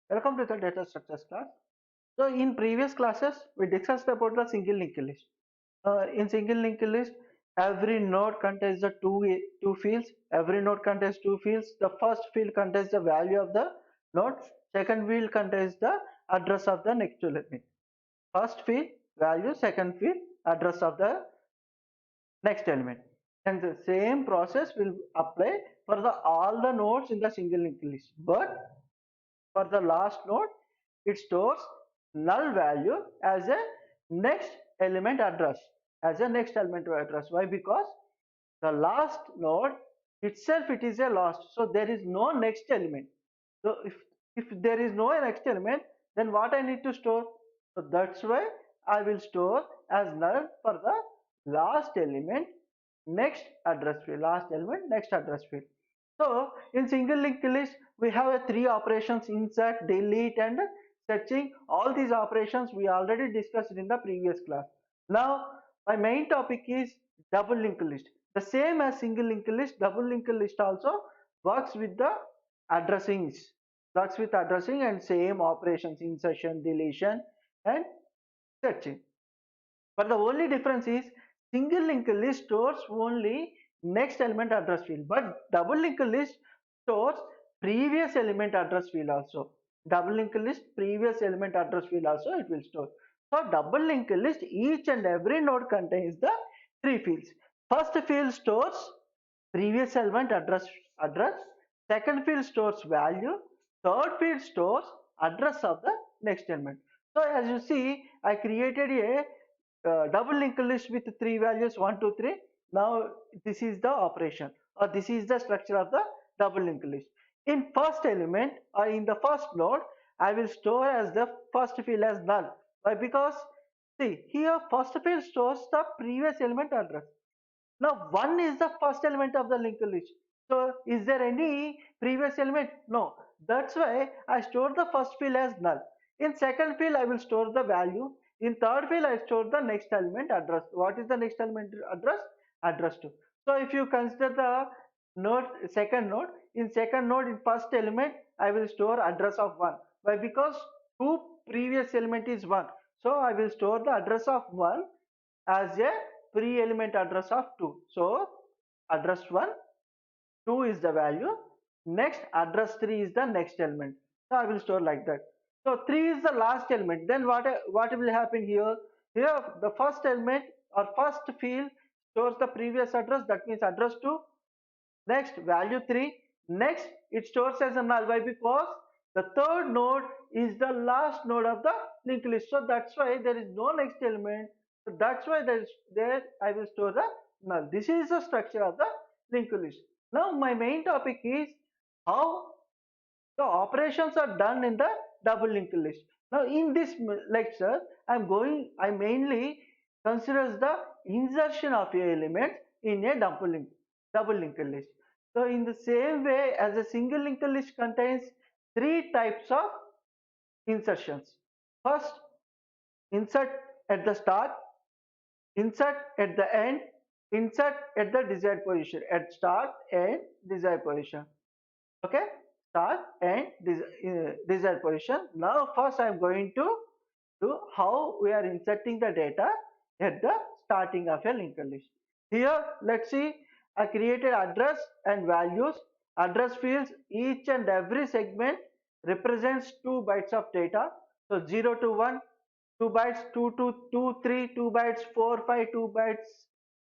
Welcome to the data structures class. So in previous classes, we discussed about the single linked list. In single linked list, every node contains the two fields. Every node contains two fields. The first field contains the value of the node. Second field contains the address of the next element. First field value, second field address of the next element. And the same process will apply for the all the nodes in the single linked list. But for the last node, it stores null value as a next element address. Why? Because the last node itself, it is a lost, so there is no next element. So if there is no next element, then what I need to store? So that's why I will store as null for the last element next address field. Last element next address field. So in single linked list, we have a three operations: insert, delete, and searching. All these operations we already discussed in the previous class. Now my main topic is double linked list. The same as single linked list, double linked list also works with the addressings. Works with addressing and same operations: insertion, deletion, and searching. But the only difference is single linked list stores only next element address field, but double linked list stores previous element address field also. Double linked list previous element address field also it will store. So double linked list, each and every node contains the three fields. First field stores previous element address. Second field stores value. Third field stores address of the next element. So as you see, I created a double linked list with three values 1 2 3. Now this is the operation, or this is the structure of the double linked list. In first element, or in the first node, I will store as the first field as null. Why? Because see here first field stores the previous element address. Now 1 is the first element of the linked list. So is there any previous element? No. That's why I store the first field as null. In second field I will store the value. In third field I store the next element address. What is the next element address? Address 2. So if you consider the second node, in second node in first element I will store address of 1. Why? Because 2 previous element is 1. So I will store the address of 1 as a pre-element address of 2. So address 1, 2 is the value. Next address 3 is the next element. So I will store like that. So 3 is the last element. Then what will happen here? Here the first element or first field stores the previous address, that means address 2. Next value 3. Next it stores as a null. Why? Because the third node is the last node of the linked list. So that's why there is no next element. So that's why there I will store the null. This is the structure of the linked list. Now my main topic is how the operations are done in the double linked list. Now in this lecture, I mainly considers the insertion of a element in a double linked list. So in the same way as a single linked list contains three types of insertions. First, insert at the start, insert at the end, insert at the desired position, at start and desired position. Okay, start and desired position. Now first I am going to do how we are inserting the data at the starting of a linked list. Here let's see, I created address and values. Address fields, each and every segment represents 2 bytes of data. So 0 to 1, 2 bytes, 2 to 2 3, 2 bytes, 4 5, 2 bytes,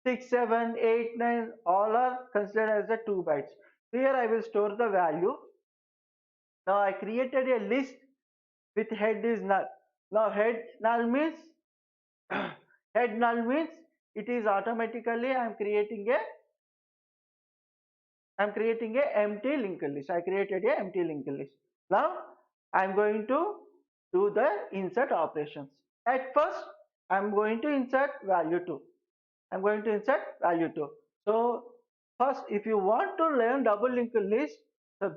6 7 8 9, all are considered as the 2 bytes. Here I will store the value. Now I created a list with head is null. Now head null means head null means it is automatically I am creating a empty linked list. I created a empty linked list. Now I am going to do the insert operations. At first I am going to insert value 2. I am going to insert value 2. So first, if you want to learn double linked list, so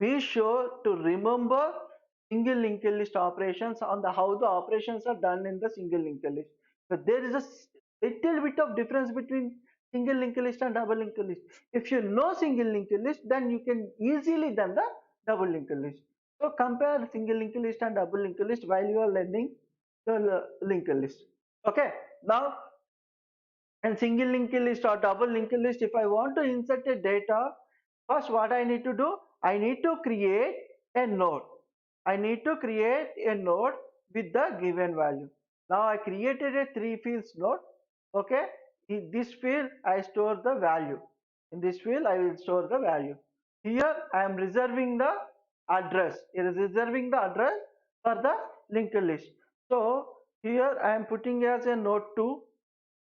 be sure to remember single linked list operations on the how the operations are done in the single linked list. So there is a little bit of difference between single linked list and double linked list. If you know single linked list, then you can easily done the double linked list. So compare single linked list and double linked list while you are learning the linked list. Okay. Now, in single linked list or double linked list, if I want to insert a data, first what I need to do, I need to create a node. I need to create a node with the given value. Now I created a three fields node. Okay. In this field I store the value. In this field I will store the value. Here I am reserving the address. It is reserving the address for the linked list. So here I am putting as a node 2,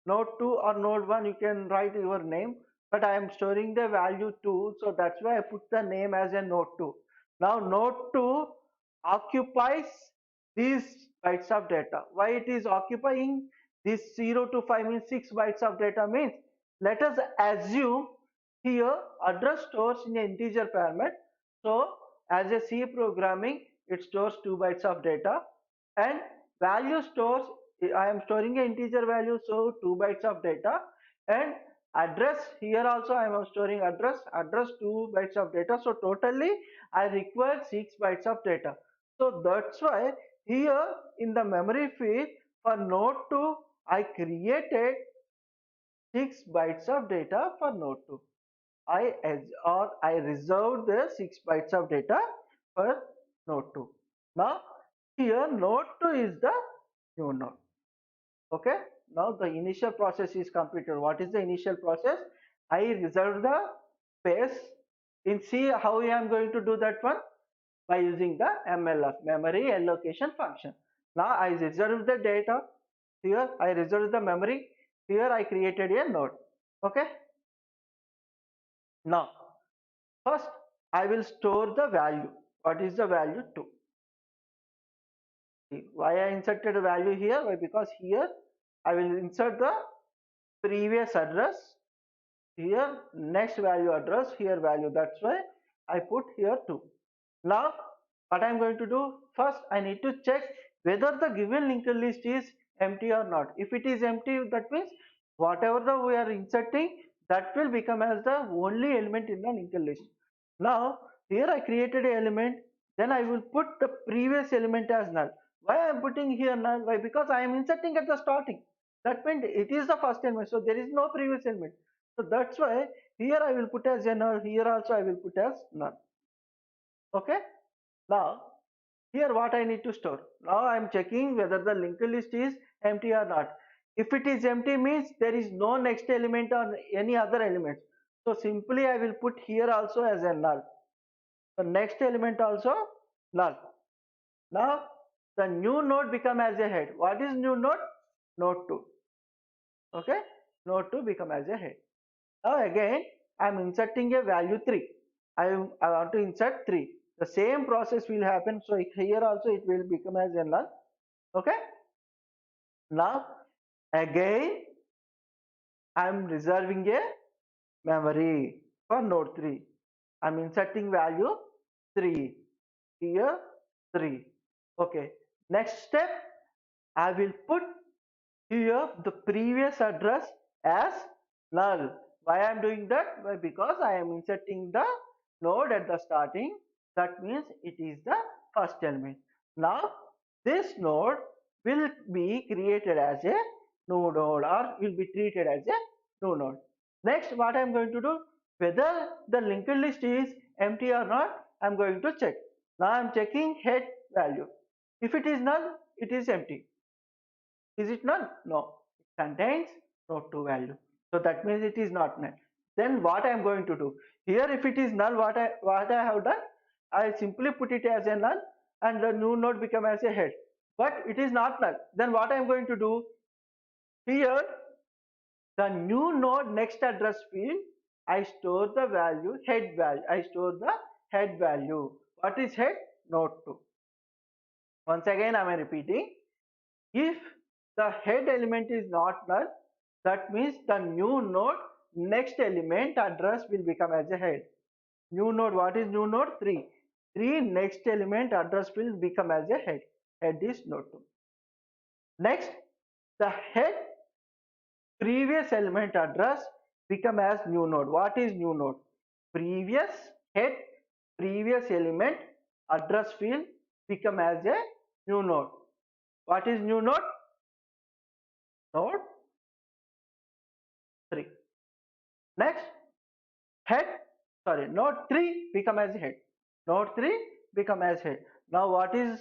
node 2 or node 1, you can write your name, but I am storing the value 2, so that's why I put the name as a node 2. Now node 2 occupies these bytes of data. Why it is occupying this 0 to 5 means 6 bytes of data means, let us assume here address stores in an integer format. So as a C programming, it stores 2 bytes of data, and value stores, I am storing an integer value, so 2 bytes of data, and address, here also I am storing address 2 bytes of data, so totally I require 6 bytes of data. So that's why here in the memory field for node 2 I created 6 bytes of data for node 2. I reserved the 6 bytes of data for node 2. Now here node 2 is the new node. Okay. Now the initial process is completed. What is the initial process? I reserve the space. In C, how I am going to do that one? By using the MLF, memory allocation function. Now I reserve the data. Here I reserve the memory. Here I created a node. Okay. Now first I will store the value. What is the value? 2. Why I inserted a value here? Why? Because here I will insert the previous address, here next value address, here value, that's why I put here 2. Now what I am going to do, first I need to check whether the given linked list is empty or not. If it is empty, that means whatever the we are inserting, that will become as the only element in the linked list. Now here I created an element, then I will put the previous element as null. Why I am putting here null? Why? Because I am inserting at the starting, that means it is the first element, so there is no previous element. So that's why here I will put as a null, here also I will put as null. Okay. Now here what I need to store, now I am checking whether the linked list is empty or not. If it is empty means there is no next element or any other element, so simply I will put here also as a null. The next element also null. Now the new node become as a head. What is new node? Node 2. Okay. Node 2 become as a head. Now again I am inserting a value 3. I want to insert 3. The same process will happen. So here also it will become as a null. Okay. Now again I am reserving a memory for node 3. I am inserting value 3. Here 3. Okay. Next step, I will put here the previous address as null. Why I am doing that? Why? Because I am inserting the node at the starting, that means it is the first element. Now this node will be created as a new node or will be treated as a new node. Next what I am going to do, whether the linked list is empty or not, I am going to check. Now I am checking head value. If it is null, it is empty. Is it null? No. It contains node 2 value. So that means it is not null. Then what I am going to do? Here if it is null, what I have done? I simply put it as a null and the new node become as a head. But it is not null. Then what I am going to do? Here the new node next address field, I store the value head value. I store the head value. What is head? Node 2. Once again I am repeating. If the head element is not null, that means the new node next element address will become as a head. New node, what is new node? 3. 3 next element address will become as a head. Head is node 2. Next, the head previous element address become as new node. What is new node? Previous head, previous element address field become as a new node. What is new node? Node 3. Next, head, sorry, node 3 become as head. Node 3 become as head. Now what is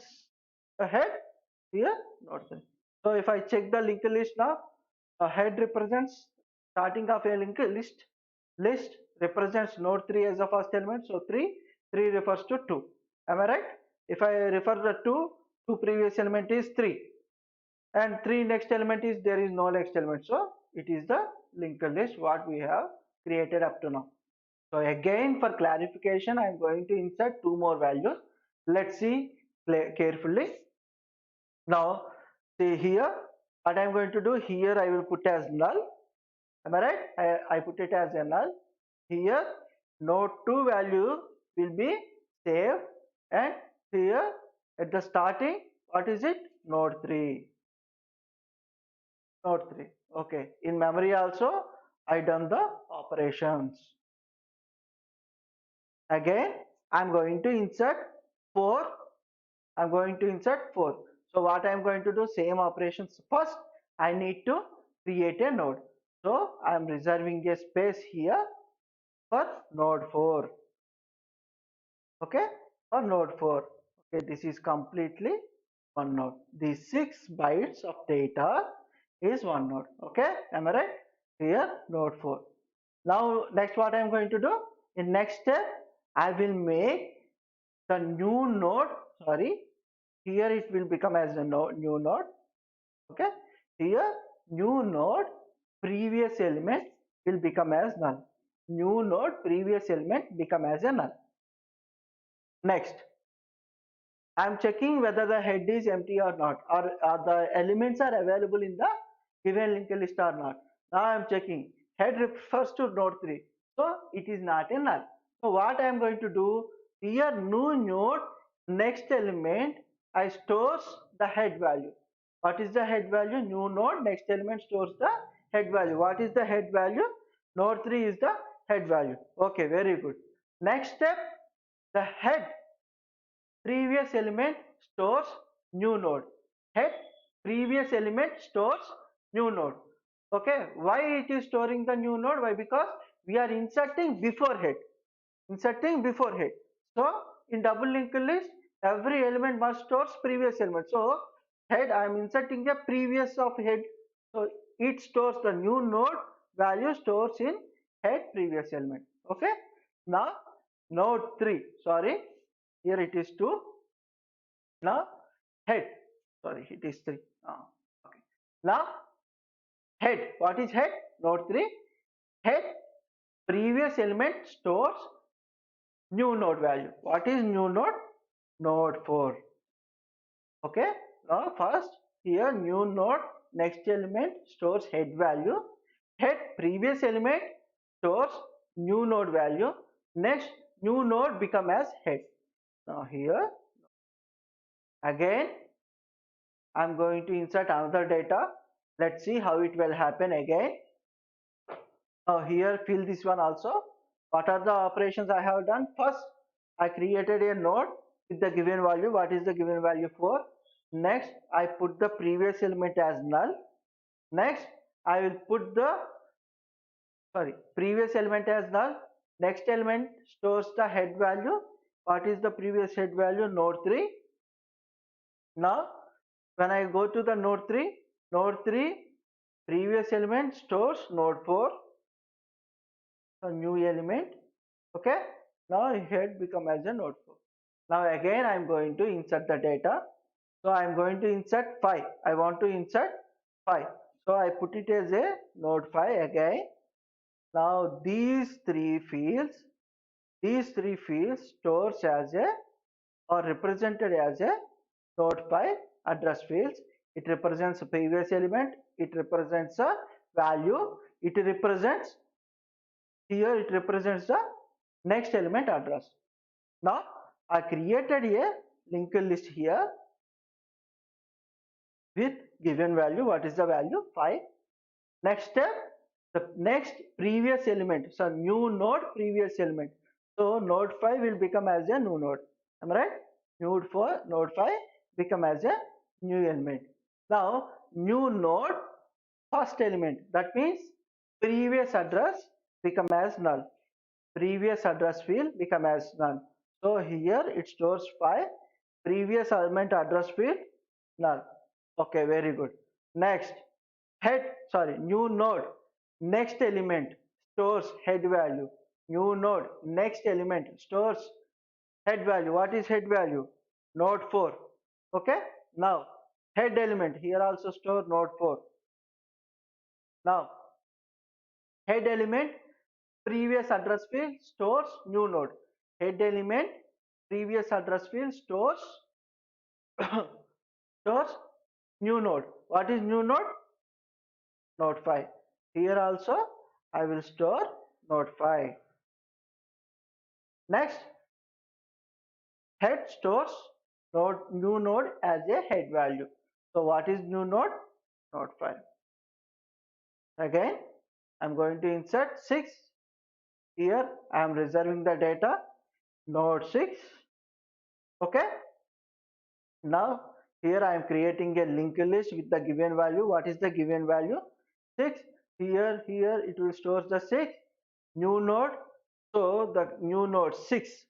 a head? Here, node 3. So if I check the linked list now, a head represents starting of a linked list. List represents node 3 as the first element. So 3 refers to 2. Am I right? If I refer the 2 previous element is 3. And 3 next element is, there is no next element. So it is the linked list what we have created up to now. So again, for clarification, I am going to insert 2 more values. Let's see carefully. Now see here, what I am going to do here, I will put as null. Am I right? I put it as a null. Here node 2 value will be saved, and here at the starting, what is it? Node 3. Node 3. Okay. In memory also, I done the operations. Again, I'm going to insert 4. I'm going to insert 4. So what I'm going to do, same operations. First, I need to create a node. So I'm reserving a space here for node 4. Okay, for node 4. Okay, this is completely one node. These 6 bytes of data is one node. Okay, am I right? Here, node 4. Now, next what I am going to do? In next step, I will make the new node. Sorry, here it will become as a new node. Okay, here new node previous element will become as null. New node previous element become as a null. Next, I am checking whether the head is empty or not, or the elements are available in the given linked list or not. Now I am checking. Head refers to node 3, so it is not a null. So what I am going to do here, new node next element, I stores the head value. What is the head value? New node next element stores the head value. What is the head value? Node 3 is the head value. Okay, very good. Next step, the head previous element stores new node. Head previous element stores new node. Okay, why it is storing the new node? Why? Because we are inserting before head. Inserting before head. So in double linked list, every element must stores previous element. So head, I am inserting the previous of head. So it stores the new node value stores in head previous element. Okay. Now node 3. Sorry, here it is 2. Now head, sorry, it is 3. Okay. Now head, what is head? Node 3. Head previous element stores new node value. What is new node? Node 4. Okay. Now first, here new node next element stores head value. Head previous element stores new node value. Next new node become as head. Now here again I'm going to insert another data. Let's see how it will happen again. Now here fill this one also. What are the operations I have done? First, I created a node with the given value. What is the given value for? Next, I put the previous element as null. Next, I will put the previous element as null. Next element stores the head value. What is the previous head value? Node 3. Now, when I go to the node 3 previous element stores node 4, a new element. Okay, now head become as a node 4. Now again I am going to insert the data. So I am going to insert 5. I want to insert 5. So I put it as a node 5 again. Now these three fields stores as a or represented as a node 5 address fields. It represents a previous element, it represents a value, it represents the next element address. Now I created a linked list here with given value. What is the value? 5. Next step, the next previous element, so new node previous element. So node 5 will become as a new node. Am I right? node 5 become as a new element. Now new node first element, that means previous address become as null. Previous address field become as null. So here it stores 5, previous element address field null. Okay, very good. Next, new node next element stores head value. New node next element stores head value. What is head value? Node 4. Okay, now head element here also store node 4. Now head element previous address field stores new node. Head element previous address field stores new node. What is new node? Node 5. Here also I will store node 5. Next, head stores new node as a head value. So what is new node? Node 5. Again, I'm going to insert 6. Here I am reserving the data node 6. Okay. Now here I am creating a linked list with the given value. What is the given value? 6. Here it will store the 6 new node. So the new node 6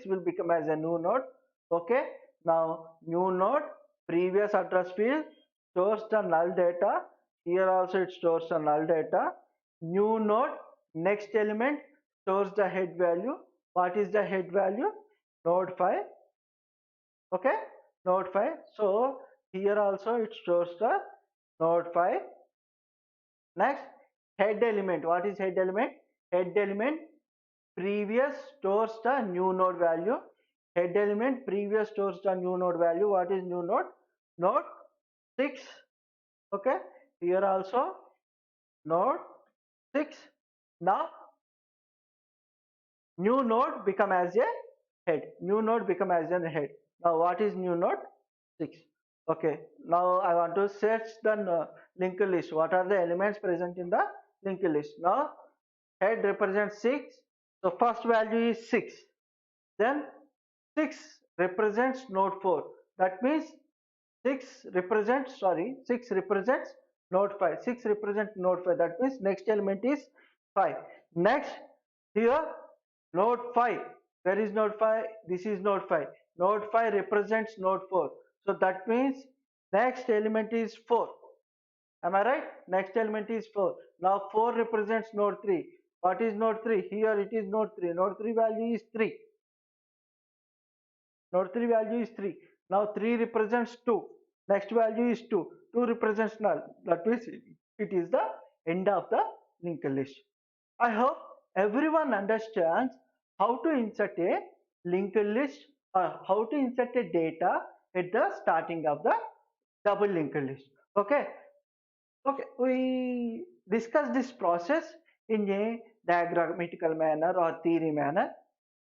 will become as a new node. Okay. Now new node previous address field stores the null data. Here also it stores the null data. New node next element stores the head value. What is the head value? Node 5. Okay, node 5. So here also it stores the node 5. Next, head element. What is head element? Head element previous stores the new node value. Head element previous stores the new node value. What is new node? Node 6. Okay, here also node 6. Now new node become as a head. New node become as a head. Now what is new node? 6. Okay, now I want to search the linked list. What are the elements present in the linked list? Now head represents 6, so first value is 6. Then 6 represents node 4. That means 6 represents node 5. 6 represents node 5. That means next element is 5. Next, here node 5. Where is node 5? This is node 5. Node 5 represents node 4. So that means next element is 4. Am I right? Next element is 4. Now 4 represents node 3. What is node 3? Here it is node 3. Node 3 value is 3. Node 3 value is 3. Now 3 represents 2. Next value is 2. 2 represents null. That means it is the end of the linked list. I hope everyone understands how to insert a linked list or how to insert a data at the starting of the double linked list. Okay. Okay, we discuss this process in a diagrammatical manner or theory manner.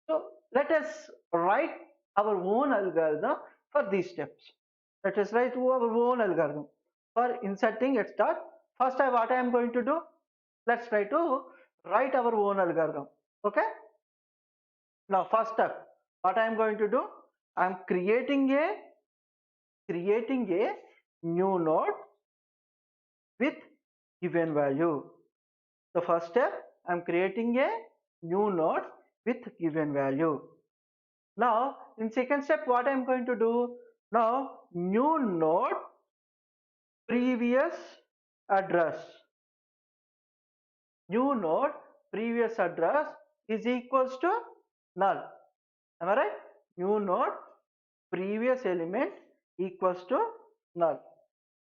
So let us write our own algorithm for these steps. Let us write our own algorithm for inserting at start. First, what I am going to do? Let's try to write our own algorithm. Okay. Now, first step, what I am going to do? I am creating a new node with given value. The first step, I am creating a new node with given value. Now, in second step, what I am going to do? Now, new node previous address. New node previous address is equals to null. Am I right? New node previous element equals to null.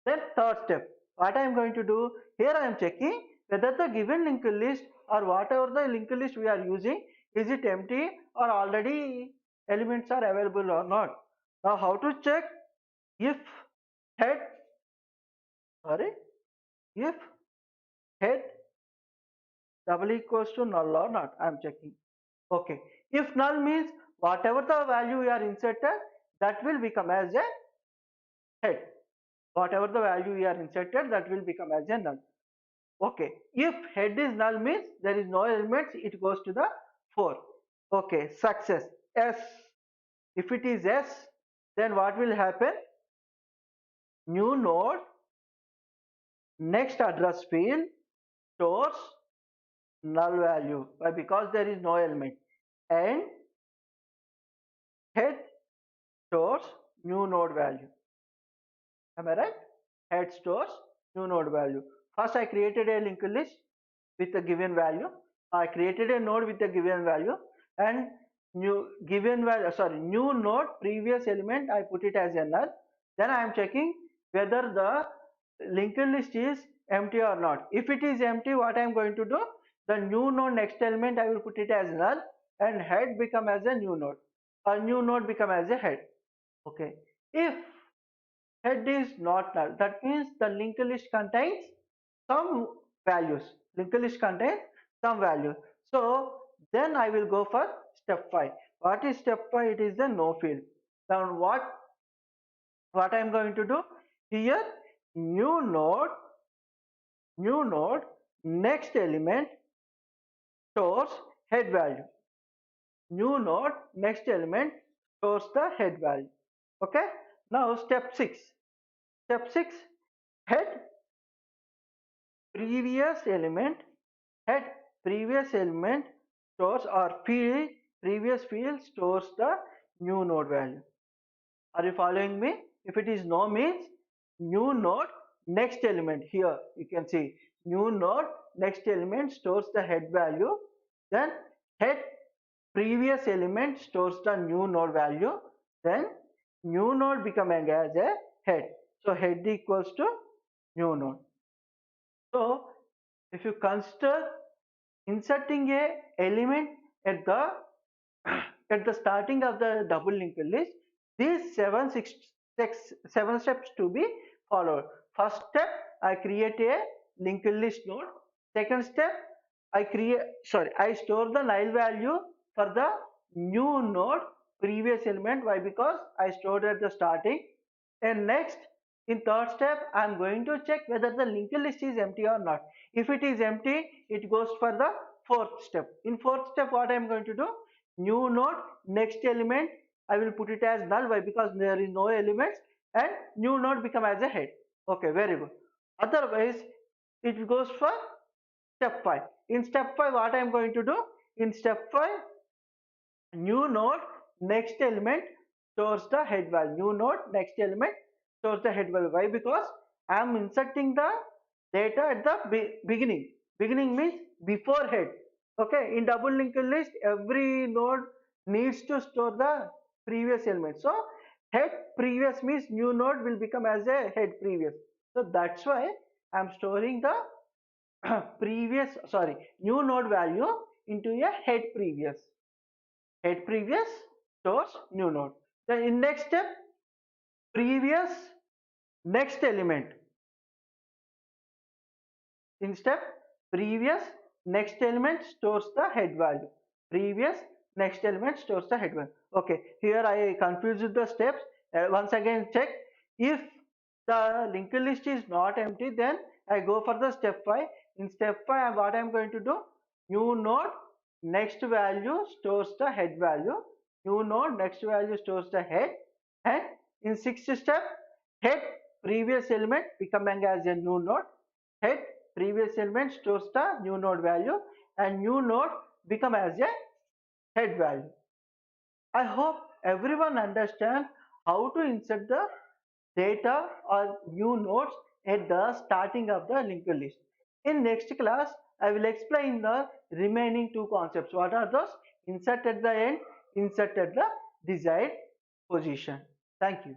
Then third step, what I am going to do? Here I am checking whether the given linked list or whatever the linked list we are using, is it empty or already elements are available or not. Now how to check? If head, if head double equals to null or not, I am checking. Okay, if null means whatever the value we are inserted, that will become as a head. Whatever the value we are inserted, that will become as a null. Okay, if head is null means there is no elements, it goes to the 4. Okay, success. Yes, if it is yes, then what will happen? New node next address field stores null value. Why? Because there is no element. And head stores new node value. Am I right? Head stores new node value. First I created a linked list with a given value. I created a node with a given value, and new node previous element I put it as a null. Then I am checking whether the linked list is empty or not. If it is empty, what I am going to do? The new node next element I will put it as null, and head become as a new node, or new node become as a head. Okay. If head is not null, that means the linked list contains some values. Linked list contains some value. So then I will go for step 5. What is step 5? It is the no field. Now what I am going to do here? New node next element stores head value. New node next element stores the head value. Okay. Now step 6. Step 6, head previous element head previous element stores, or field previous field stores the new node value. Are you following me? If it is no, means new node next element. Here you can see new node next element stores the head value, then head previous element stores the new node value, then new node becoming as a head. So head equals to new node. So if you consider inserting a element at the at the starting of the double linked list, these seven steps to be followed. First step, I create a linked list node. Second step, I store the null value for the new node previous element. Why? Because I stored at the starting. And next, in third step, I am going to check whether the linked list is empty or not. If it is empty, it goes for the fourth step. In fourth step, what I am going to do? New node next element I will put it as null. Why? Because there is no elements, and new node become as a head. Okay, very good. Otherwise it goes for step 5. In step 5, what I am going to do? In step 5, new node next element stores the head value. New node next element stores the head value. Why? Because I am inserting the data at the beginning. Beginning means before head. Okay, in double linked list, every node needs to store the previous element. So head previous means new node will become as a head previous. So that's why I am storing the new node value into a head previous. Head previous stores new node. Then in next step, previous next element. In step previous next element stores the head value. Previous next element stores the head value. Okay, here I confused the steps. Once again check. If the linked list is not empty, then I go for the step 5. In step 5, what I am going to do? New node next value stores the head value. New node next value stores the head. And in sixth step, head previous element becoming as a new node. Head previous element stores the new node value, and new node become as a head value. I hope everyone understands how to insert the data or new nodes at the starting of the linked list. In next class, I will explain the remaining two concepts. What are those? Insert at the end, insert at the desired position. Thank you.